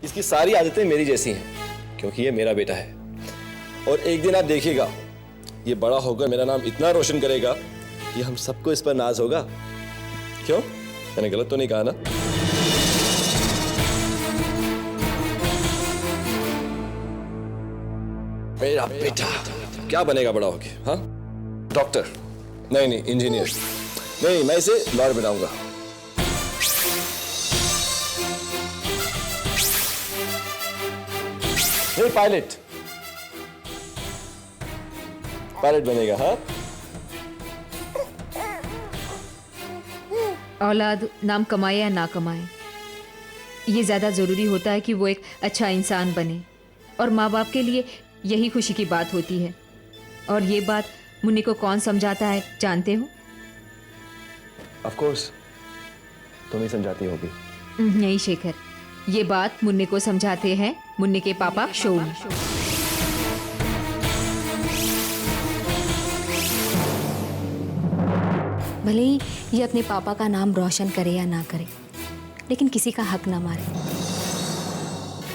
इसकी सारी आदतें मेरी जैसी हैं क्योंकि ये मेरा बेटा है। और एक दिन आप देखिएगा, ये बड़ा होकर मेरा नाम इतना रोशन करेगा कि हम सबको इस पर नाज होगा। क्यों, मैंने गलत तो नहीं कहा ना? मेरा बेटा क्या बनेगा बड़ा होके? हाँ, डॉक्टर? नहीं, इंजीनियर नहीं, मैं इसे लॉयर बनाऊंगा। नहीं, पायलट बनेगा। हाँ, औलाद नाम कमाए या ना कमाए, ये ज़्यादा ज़रूरी होता है कि वो एक अच्छा इंसान बने, और माँ बाप के लिए यही खुशी की बात होती है। और ये बात मुन्नी को कौन समझाता है जानते हो? ऑफ कोर्स तुम ही समझाती होगी। नहीं शेखर, ये बात मुन्नी को समझाते हैं मुन्नी के पापा शोम। भले ही ये अपने पापा का नाम रोशन करे या ना करे, लेकिन किसी का हक ना मारे,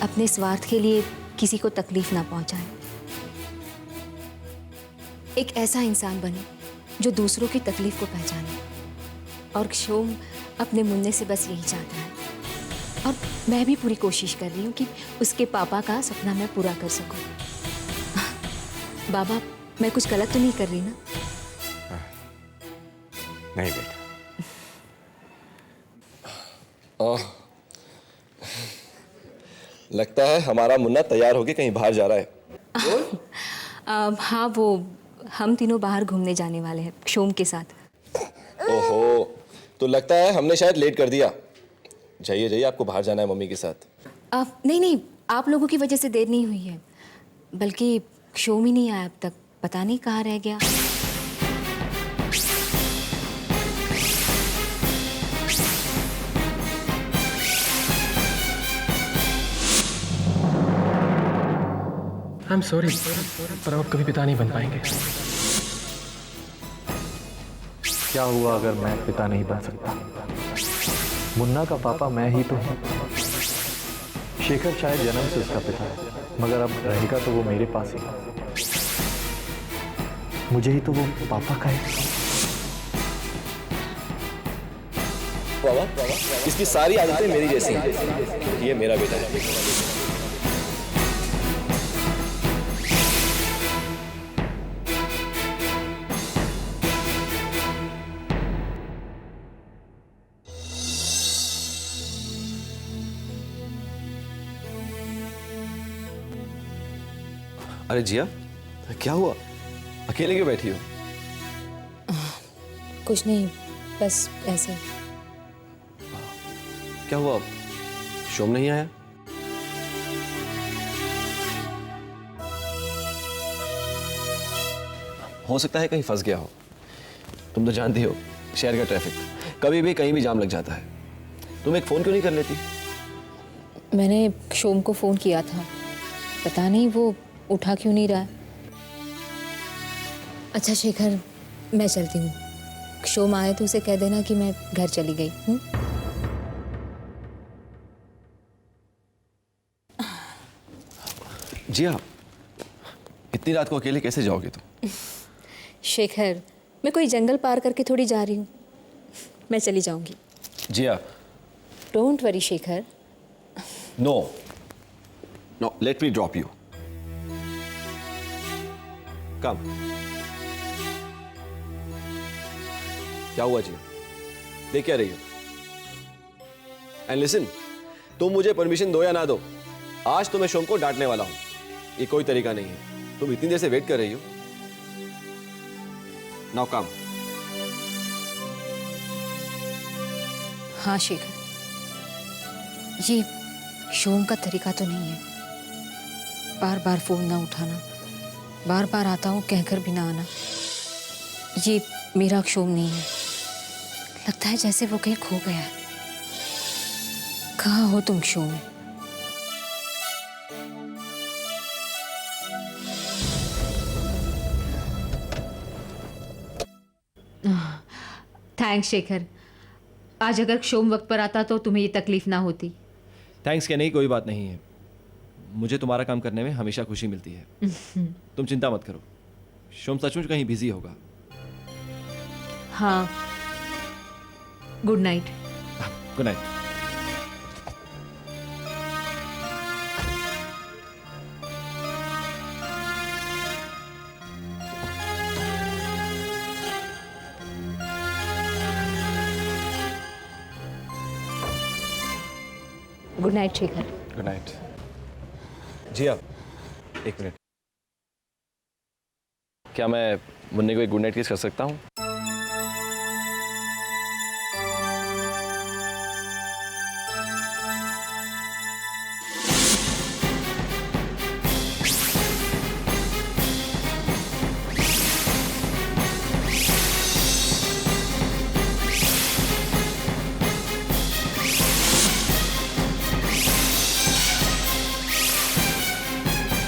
अपने स्वार्थ के लिए किसी को तकलीफ ना पहुंचाए, एक ऐसा इंसान बने जो दूसरों की तकलीफ को पहचाने। और शोम अपने मुन्ने से बस यही चाहता है, और मैं भी पूरी कोशिश कर रही हूँ कि उसके पापा का सपना मैं पूरा कर सकूं। बाबा, मैं कुछ गलत तो नहीं कर रही ना? नहीं बेटा। लगता है हमारा मुन्ना तैयार होके कहीं बाहर जा रहा है। हाँ, वो हम तीनों बाहर घूमने जाने वाले हैं शोम के साथ। ओहो, तो लगता है हमने शायद लेट कर दिया। जाइए, आपको बाहर जाना है मम्मी के साथ। नहीं, आप लोगों की वजह से देर नहीं हुई है, बल्कि शोम ही नहीं आया अब तक, पता नहीं कहाँ रह गया। I'm sorry, पर अब कभी पिता नहीं बन पाएंगे। क्या हुआ अगर मैं पिता नहीं बन सकता? मुन्ना का पापा मैं ही तो हूँ। शेखर शायद जन्म से उसका पिता है, मगर अब रहेगा तो वो मेरे पास ही। मुझे ही तो वो पापा का है। बाबा, इसकी सारी आदतें मेरी जैसी हैं क्योंकि ये मेरा बेटा है। अरे जिया, क्या हुआ? अकेले क्यों बैठी हो? कुछ नहीं, बस ऐसे। क्या हुआ? शोम नहीं आया? हो सकता है कहीं फंस गया हो। तुम तो जानती हो शहर का ट्रैफिक, कभी भी कहीं भी जाम लग जाता है। तुम एक फोन क्यों नहीं कर लेती? मैंने शोम को फोन किया था, पता नहीं वो उठा क्यों नहीं रहा। अच्छा शेखर, मैं चलती हूँ। शोम आए तो उसे कह देना कि मैं घर चली गई हूँ। जिया, इतनी रात को अकेले कैसे जाओगे तुम? शेखर, मैं कोई जंगल पार करके थोड़ी जा रही हूँ, मैं चली जाऊंगी। Jiya, don't worry Shekhar. No, let me drop you. Come. क्या हुआ जी? देख क्या रही हो? एंड लिसन, तुम मुझे परमिशन दो या ना दो, आज तो मैं शोम को डांटने वाला हूं। ये कोई तरीका नहीं है। तुम इतनी देर से वेट कर रही हो। Now come. हाँ शेखर, ये शोम का तरीका तो नहीं है, बार बार फोन ना उठाना, बार बार आता हूँ कहकर भी ना आना। ये मेरा शोम नहीं है। लगता है जैसे वो कहीं खो गया है। कहाँ हो तुम शोम? थैंक्स शेखर, आज अगर शोम वक्त पर आता तो तुम्हें ये तकलीफ ना होती। थैंक्स कहने की कोई बात नहीं है, मुझे तुम्हारा काम करने में हमेशा खुशी मिलती है। तुम चिंता मत करो, शोम सचमुच कहीं बिजी होगा। हाँ, good night. Good night. Good night Shekhar. Good night. Jiya, एक मिनट, क्या मैं मुन्ने को एक गुड नाइट किस कर सकता हूँ?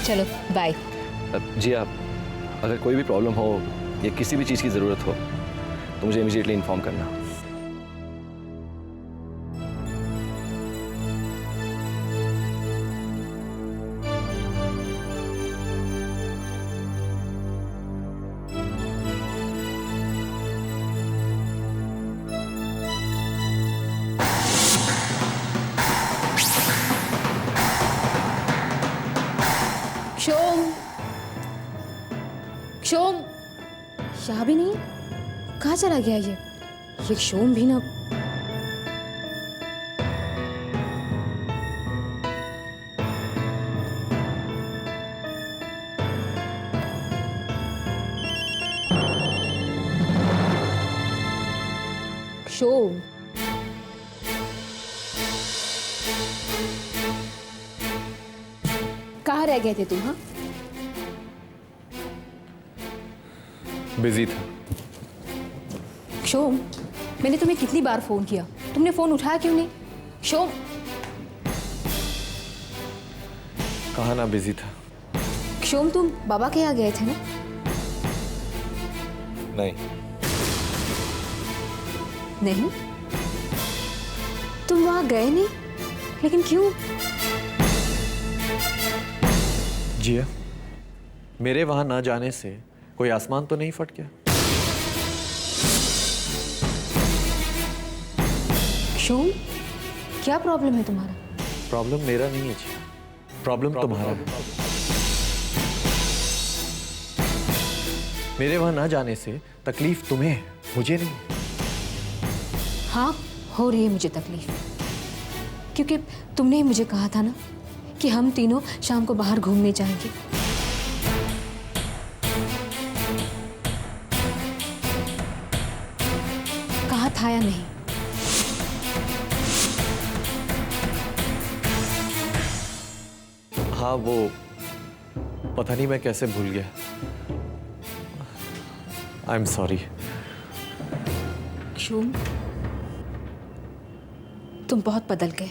चलो बाय। जी आप, अगर कोई भी प्रॉब्लम हो या किसी भी चीज़ की ज़रूरत हो तो मुझे इमीडिएटली इन्फॉर्म करना। शोम, शोम, यहाँ भी नहीं है? कहाँ चला गया ये शोम भी ना। शोम, कहाँ रह गए थे तुम? हाँ, बिजी था। शोम, मैंने तुम्हें कितनी बार फोन किया, तुमने फोन उठाया क्यों नहीं? शोम, कहा ना बिजी था। शोम, तुम बाबा के यहाँ गए थे ना? नहीं, नहीं, तुम वहां गए नहीं, लेकिन क्यों? जिया, मेरे वहां ना जाने से कोई आसमान तो नहीं फट गया? शोम, क्या प्रॉब्लम है तुम्हारा? प्रॉब्लम मेरा नहीं है जिया, प्रॉब्लम तुम्हारा है। मेरे वहां ना जाने से तकलीफ तुम्हें है, मुझे नहीं। हाँ, हो रही है मुझे तकलीफ, क्योंकि तुमने ही मुझे कहा था ना कि हम तीनों शाम को बाहर घूमने जाएंगे। कहा था या नहीं? हाँ, वो पता नहीं मैं कैसे भूल गया। I am sorry. शोम, तुम बहुत बदल गए।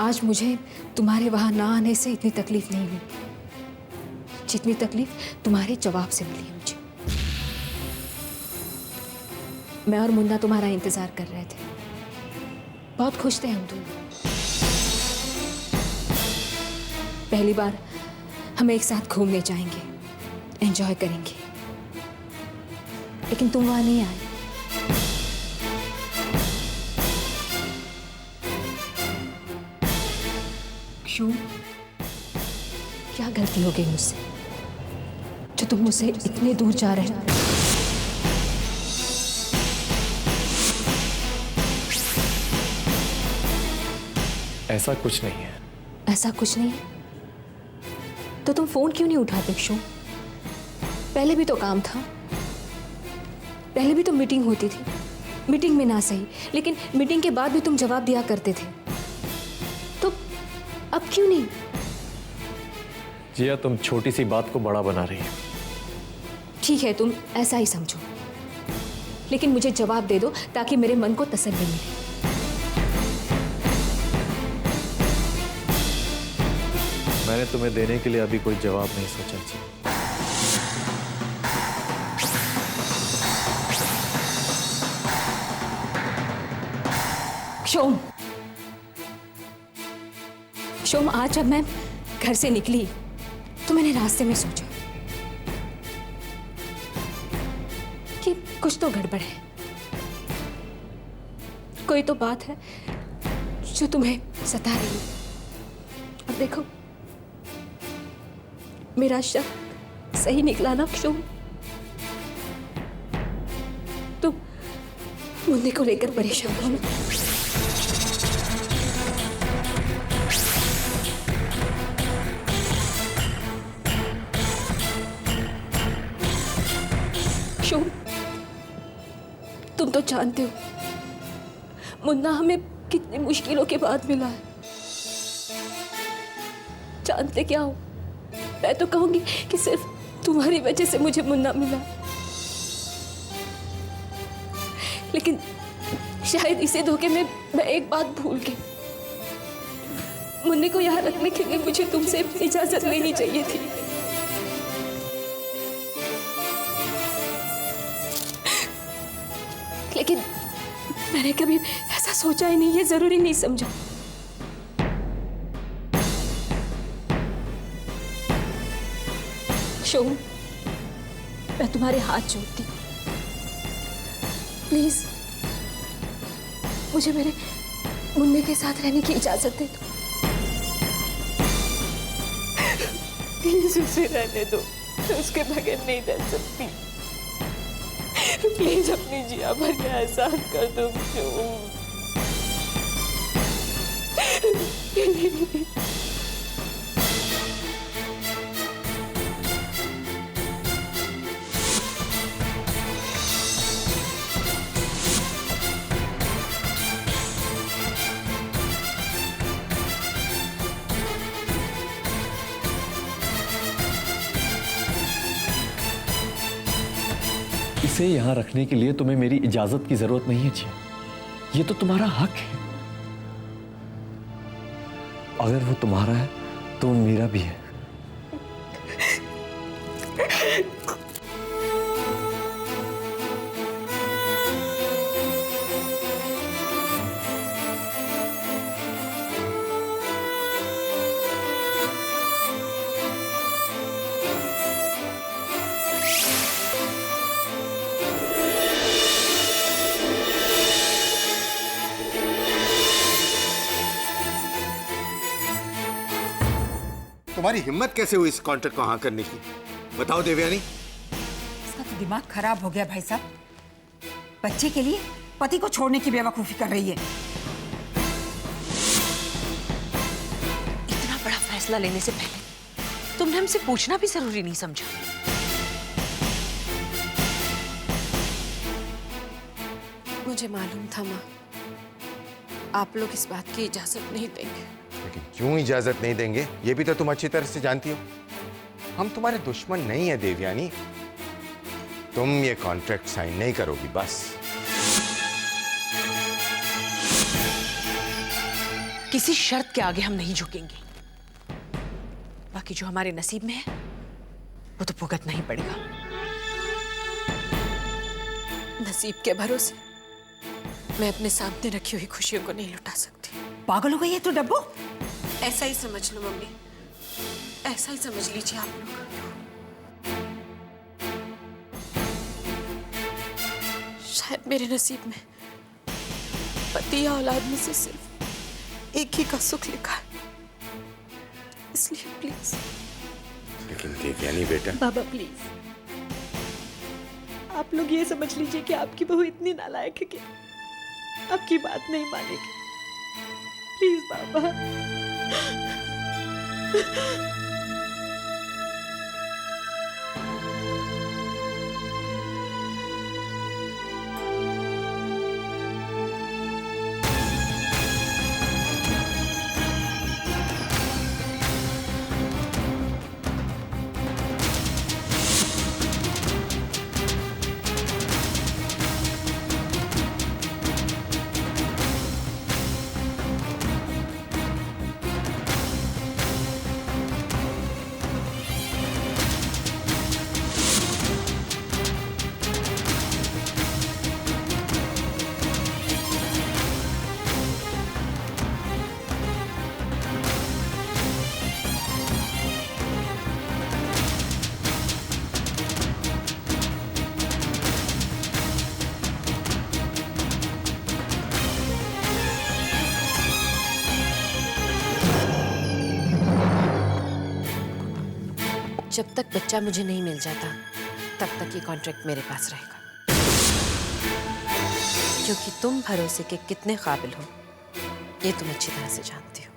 आज मुझे तुम्हारे वहां ना आने से इतनी तकलीफ नहीं हुई जितनी तकलीफ तुम्हारे जवाब से मिली है मुझे। मैं और मुन्ना तुम्हारा इंतजार कर रहे थे, बहुत खुश थे हम दोनों। पहली बार हम एक साथ घूमने जाएंगे, एंजॉय करेंगे, लेकिन तुम वहां नहीं आए। क्यों? क्या गलती हो गई मुझसे जो तुम मुझसे इतने दूर जा रहे हो? ऐसा कुछ नहीं है। ऐसा कुछ नहीं है तो तुम फोन क्यों नहीं उठाते शो? पहले भी तो काम था, पहले भी तो मीटिंग होती थी, मीटिंग में ना सही लेकिन मीटिंग के बाद भी तुम जवाब दिया करते थे, तो अब क्यों नहीं? जिया, तुम छोटी सी बात को बड़ा बना रही हो। ठीक है, तुम ऐसा ही समझो, लेकिन मुझे जवाब दे दो ताकि मेरे मन को तसल्ली मिले। मैंने तुम्हें देने के लिए अभी कोई जवाब नहीं सोचा जी। शोम, शोम, आज जब मैं घर से निकली तो मैंने रास्ते में सोचा कि कुछ तो गड़बड़ है, कोई तो बात है जो तुम्हें सता रही है। और देखो, मेरा शक सही निकला ना शोम। तुम मुन्नी को लेकर परेशान हो ना। शोम, तुम तो जानते हो मुन्ना हमें कितनी मुश्किलों के बाद मिला है। जानते क्या हो, मैं तो कहूंगी कि सिर्फ तुम्हारी वजह से मुझे मुन्ना मिला। लेकिन शायद इसी धोखे में मैं एक बात भूल गई। मुन्ने को यहाँ रखने के लिए मुझे तुमसे इजाजत लेनी चाहिए थी। लेकिन मैंने कभी ऐसा सोचा ही नहीं, ये जरूरी नहीं समझा। शोम, मैं तुम्हारे हाथ जोड़ती, प्लीज मुझे मेरे मुन्ने के साथ रहने की इजाजत दे दो। प्लीज उसे रहने दो, मैं उसके बगैर नहीं रह सकती। प्लीज अपनी जिया भर के एहसान कर दो। इसे यहाँ रखने के लिए तुम्हें मेरी इजाजत की जरूरत नहीं है जी। ये तो तुम्हारा हक है। अगर वो तुम्हारा है तो वो मेरा भी है। तुम्हारी हिम्मत कैसे हुई इस कॉन्ट्रैक्ट को हाँ करने की? बताओ देवयानी। इसका तो दिमाग खराब हो गया भाई साहब। बच्चे के लिए पति को छोड़ने की बेवकूफी कर रही है। इतना बड़ा फैसला लेने से पहले तुमने हमसे पूछना भी जरूरी नहीं समझा। मुझे मालूम था माँ, आप लोग इस बात की इजाजत नहीं देंगे। लेकिन क्यों इजाजत नहीं देंगे, ये भी तो तुम अच्छी तरह से जानती हो। हम तुम्हारे दुश्मन नहीं है देवयानी। तुम ये कॉन्ट्रैक्ट साइन नहीं करोगी बस। किसी शर्त के आगे हम नहीं झुकेंगे। बाकी जो हमारे नसीब में है वो तो भुगतना ही पड़ेगा। नसीब के भरोसे मैं अपने सामने रखी हुई खुशियों को नहीं लुटा सकती। पागल हो गई है तू डब्बू। ऐसा ही समझ लो मम्मी, ऐसा ही समझ लीजिए आप लोग। शायद मेरे नसीब में पति या औलाद में से सिर्फ एक ही का सुख लिखा है, इसलिए प्लीज। लेकिन देवयानी बेटा। बाबा प्लीज, आप लोग ये समझ लीजिए कि आपकी बहू इतनी नालायक है कि आपकी बात नहीं मानेगी। प्लीज बाबा। जब तक बच्चा मुझे नहीं मिल जाता तब तक ये कॉन्ट्रैक्ट मेरे पास रहेगा, क्योंकि तुम भरोसे के कितने काबिल हो ये तुम अच्छी तरह से जानती हो।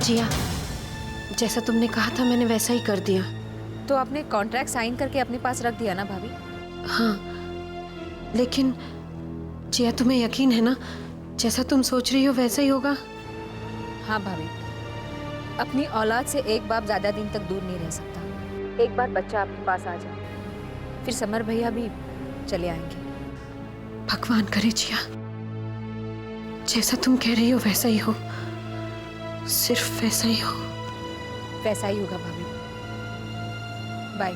जिया, जैसा तुमने कहा था मैंने वैसा ही कर दिया। तो आपने कॉन्ट्रैक्ट साइन करके अपने पास रख दिया ना भाभी? हाँ, लेकिन जिया तुम्हें यकीन है ना, जैसा तुम सोच रही हो वैसा ही होगा? हाँ भाभी, अपनी औलाद से एक बाप ज्यादा दिन तक दूर नहीं रह सकता। एक बार बच्चा आपके पास आ जाए फिर समर भैया भी चले आएंगे। भगवान करे जिया, जैसा तुम कह रही हो वैसा ही हो, सिर्फ वैसा ही हो। वैसा ही होगा भाभी। बाय।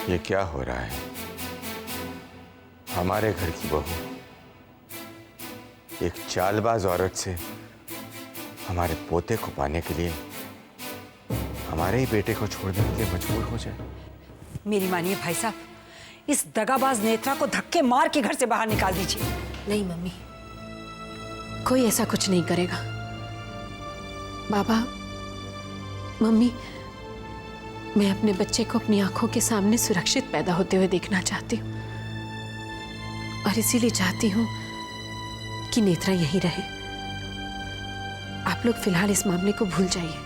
ये क्या हो रहा है? हमारे घर की बहू एक चालबाज औरत से हमारे पोते को पाने के लिए हमारे ही बेटे को छोड़ने के लिए मजबूर हो जाए। मेरी मानिए भाई साहब, इस दगाबाज नेत्रा को धक्के मार के घर से बाहर निकाल दीजिए। नहीं मम्मी, कोई ऐसा कुछ नहीं करेगा। बाबा, मम्मी, मैं अपने बच्चे को अपनी आंखों के सामने सुरक्षित पैदा होते हुए देखना चाहती हूँ, और इसीलिए चाहती हूँ कि नेत्रा यहीं रहे। आप लोग फिलहाल इस मामले को भूल जाइए,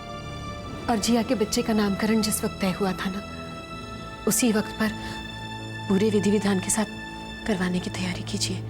और जिया के बच्चे का नामकरण जिस वक्त तय हुआ था ना, उसी वक्त पर पूरे विधि विधान के साथ करवाने की तैयारी कीजिए।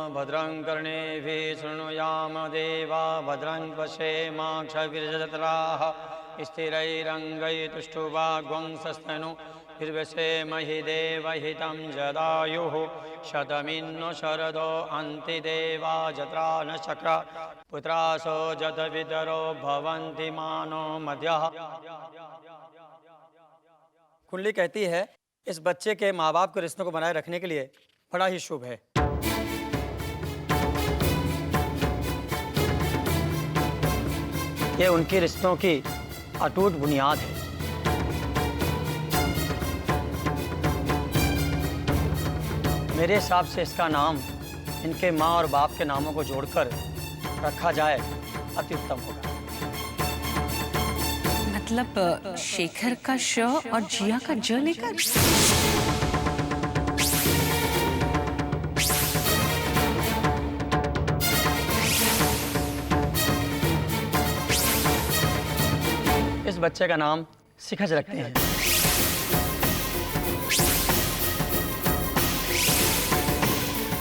भद्रं कर्णेभिः शृणुयाम देवा भद्रं पश्येमाक्षभिर्जत्राः स्थिरैरङ्गैस्तुष्टुवाग्वंसस्तनुभिर्व्यसेमहि देवहितं जदायुः शतमिन्नो शरदो अन्ति देवा जत्रा न चक्र पुत्रासो जतवितरो भवन्ति मानो मध्यः। कुंडली कहती है इस बच्चे के माँ बाप के रिश्तों को बनाए रखने के लिए बड़ा ही शुभ है। ये उनके रिश्तों की अटूट बुनियाद है। मेरे हिसाब से इसका नाम इनके माँ और बाप के नामों को जोड़कर रखा जाए अति उत्तम होगा। मतलब शेखर का श और जिया का ज लेकर? इस बच्चे का नाम शिखज रखते हैं।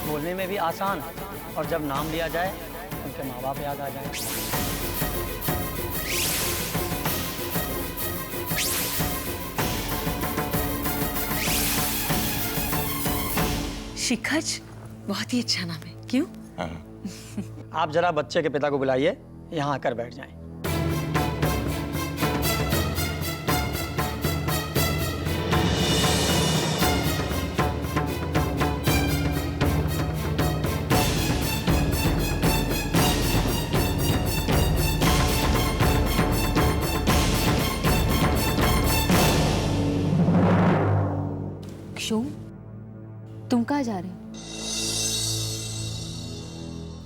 बोलने में भी आसान, और जब नाम लिया जाए उनके माँ बाप याद आ जाए। शिखज बहुत ही अच्छा नाम है, क्यों? आप जरा बच्चे के पिता को बुलाइए, यहाँ आकर बैठ जाएं। शोम, तुम कहाँ जा रहे हो?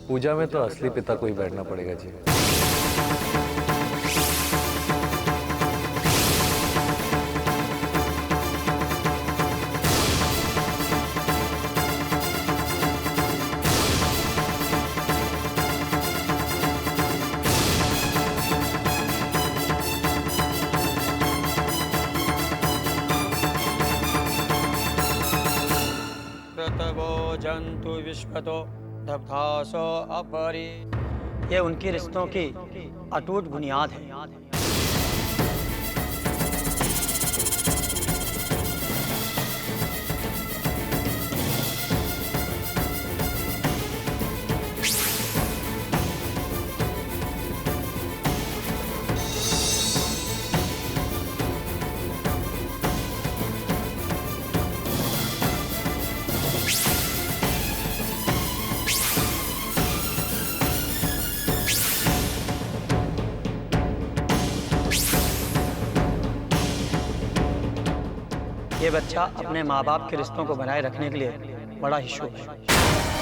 पूजा में तो असली पिता को ही बैठना पड़ेगा जी। जंतु विश्वतो दब्धासो अपरि। ये उनके रिश्तों की अटूट बुनियाद है। ये बच्चा अपने माँ बाप के रिश्तों को बनाए रखने के लिए बड़ा ही शुभ है।